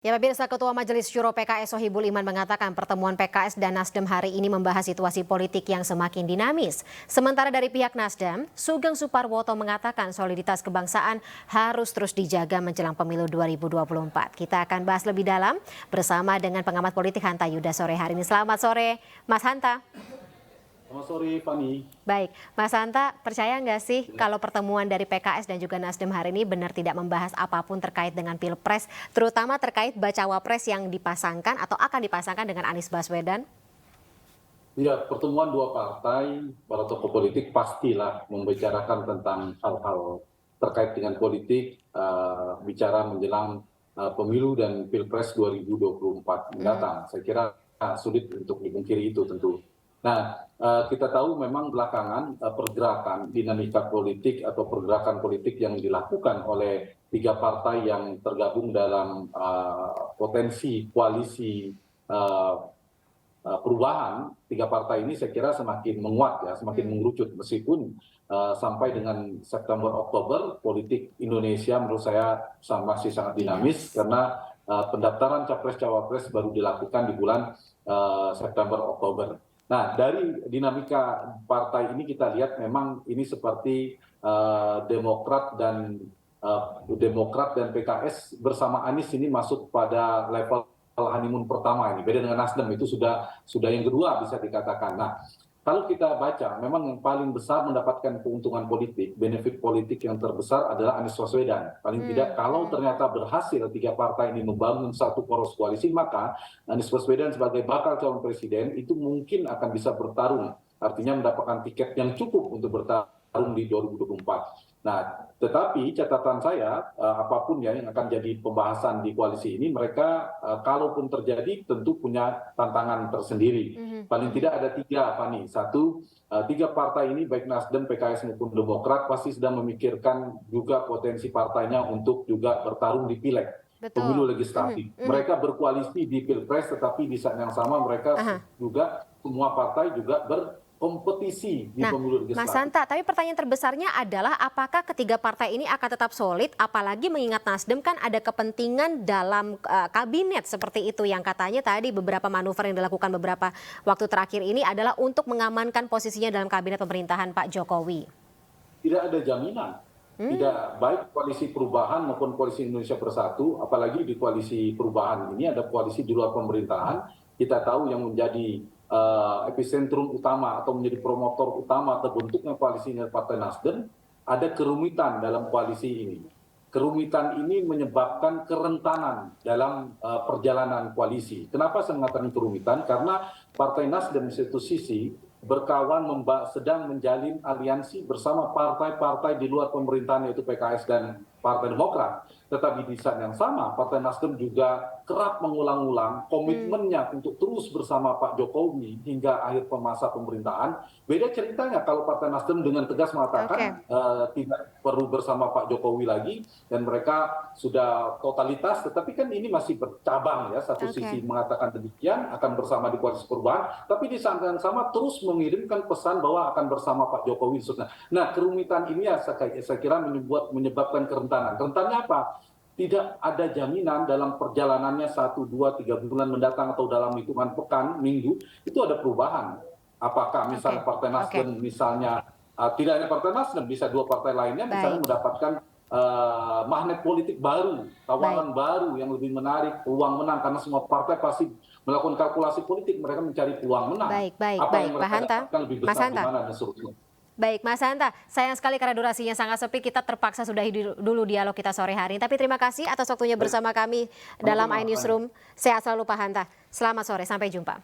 Ya, pemirsa, Ketua Majelis Syuro PKS Sohibul Iman mengatakan pertemuan PKS dan Nasdem hari ini membahas situasi politik yang semakin dinamis. Sementara dari pihak Nasdem, Sugeng Suparwoto mengatakan soliditas kebangsaan harus terus dijaga menjelang pemilu 2024. Kita akan bahas lebih dalam bersama dengan pengamat politik Hanta Yuda sore hari ini. Selamat sore, Mas Hanta. Selamat sore, Fani. Baik, Mas Hanta, percaya nggak sih kalau pertemuan dari PKS dan juga Nasdem hari ini benar tidak membahas apapun terkait dengan Pilpres, terutama terkait bacawa pres yang dipasangkan atau akan dipasangkan dengan Anies Baswedan? Ya, pertemuan dua partai, para tokoh politik pastilah membicarakan tentang hal-hal terkait dengan politik, bicara menjelang pemilu dan Pilpres 2024 mendatang. Saya kira sulit untuk dipungkiri itu tentu. Nah, kita tahu memang belakangan pergerakan dinamika politik atau pergerakan politik yang dilakukan oleh tiga partai yang tergabung dalam potensi koalisi perubahan. Tiga partai ini saya kira semakin menguat ya, semakin mengerucut meskipun sampai dengan September Oktober politik Indonesia menurut saya masih sangat dinamis karena pendaftaran capres cawapres baru dilakukan di bulan September Oktober. Nah, dari dinamika partai ini kita lihat memang ini seperti Demokrat dan PKS bersama Anies ini masuk pada level honeymoon pertama ini. Beda dengan Nasdem, itu sudah yang kedua bisa dikatakan. Nah, kalau kita baca, memang yang paling besar mendapatkan keuntungan politik, benefit politik yang terbesar adalah Anies Baswedan. Paling tidak kalau ternyata berhasil tiga partai ini membangun satu poros koalisi, maka Anies Baswedan sebagai bakal calon presiden itu mungkin akan bisa bertarung. Artinya mendapatkan tiket yang cukup untuk bertarung di 2024. Nah, tetapi catatan saya, apapun ya yang akan jadi pembahasan di koalisi ini, mereka kalaupun terjadi tentu punya tantangan tersendiri. Paling tidak ada tiga, Fani. Satu, tiga partai ini baik Nasdem, PKS maupun Demokrat pasti sedang memikirkan juga potensi partainya untuk juga bertarung di pileg. Pemilu legislatif. Mereka berkoalisi di Pilpres, tetapi di saat yang sama mereka juga semua partai juga berkompetisi di pemilu legislatif. Mas Hanta, tapi pertanyaan terbesarnya adalah apakah ketiga partai ini akan tetap solid, apalagi mengingat Nasdem kan ada kepentingan dalam kabinet seperti itu yang katanya tadi beberapa manuver yang dilakukan beberapa waktu terakhir ini adalah untuk mengamankan posisinya dalam kabinet pemerintahan Pak Jokowi. Tidak ada jaminan. Tidak baik koalisi perubahan maupun koalisi Indonesia Bersatu, apalagi di koalisi perubahan ini ada koalisi di luar pemerintahan. Kita tahu yang menjadi epicentrum utama atau menjadi promotor utama terbentuknya koalisi dengan Partai Nasdem, ada kerumitan dalam koalisi ini. Kerumitan ini menyebabkan kerentanan dalam perjalanan koalisi. Kenapa saya mengatakan kerumitan? Karena Partai Nasdem di satu sisi berkawan sedang menjalin aliansi bersama partai-partai di luar pemerintahan yaitu PKS dan Partai Demokrat. Tetapi di saat yang sama Partai Nasdem juga kerap mengulang-ulang komitmennya untuk terus bersama Pak Jokowi hingga akhir masa pemerintahan. Beda ceritanya kalau Partai Nasdem dengan tegas mengatakan tidak perlu bersama Pak Jokowi lagi dan mereka sudah totalitas, tetapi kan ini masih bercabang ya. Satu sisi mengatakan demikian akan bersama di koalisi perubahan, tapi di saat yang sama terus mengirimkan pesan bahwa akan bersama Pak Jokowi. Nah, kerumitan ini ya saya kira menyebabkan kerentanan. Rentannya apa? Tidak ada jaminan dalam perjalanannya 1, 2, 3 bulan mendatang atau dalam hitungan pekan, minggu, itu ada perubahan. Apakah misalnya Partai Nasdem misalnya, tidak hanya Partai Nasdem, bisa dua partai lainnya misalnya mendapatkan magnet politik baru, tawaran baru yang lebih menarik, peluang menang, karena semua partai pasti melakukan kalkulasi politik, mereka mencari peluang menang. Apa yang mereka dapatkan lebih besar di mana dan seterusnya. Baik, Mas Hanta, sayang sekali karena durasinya sangat sepi, kita terpaksa sudahi dulu dialog kita sore hari ini. Tapi terima kasih atas waktunya bersama kami dalam iNewsroom. Sehat selalu Pak Hanta. Selamat sore, sampai jumpa.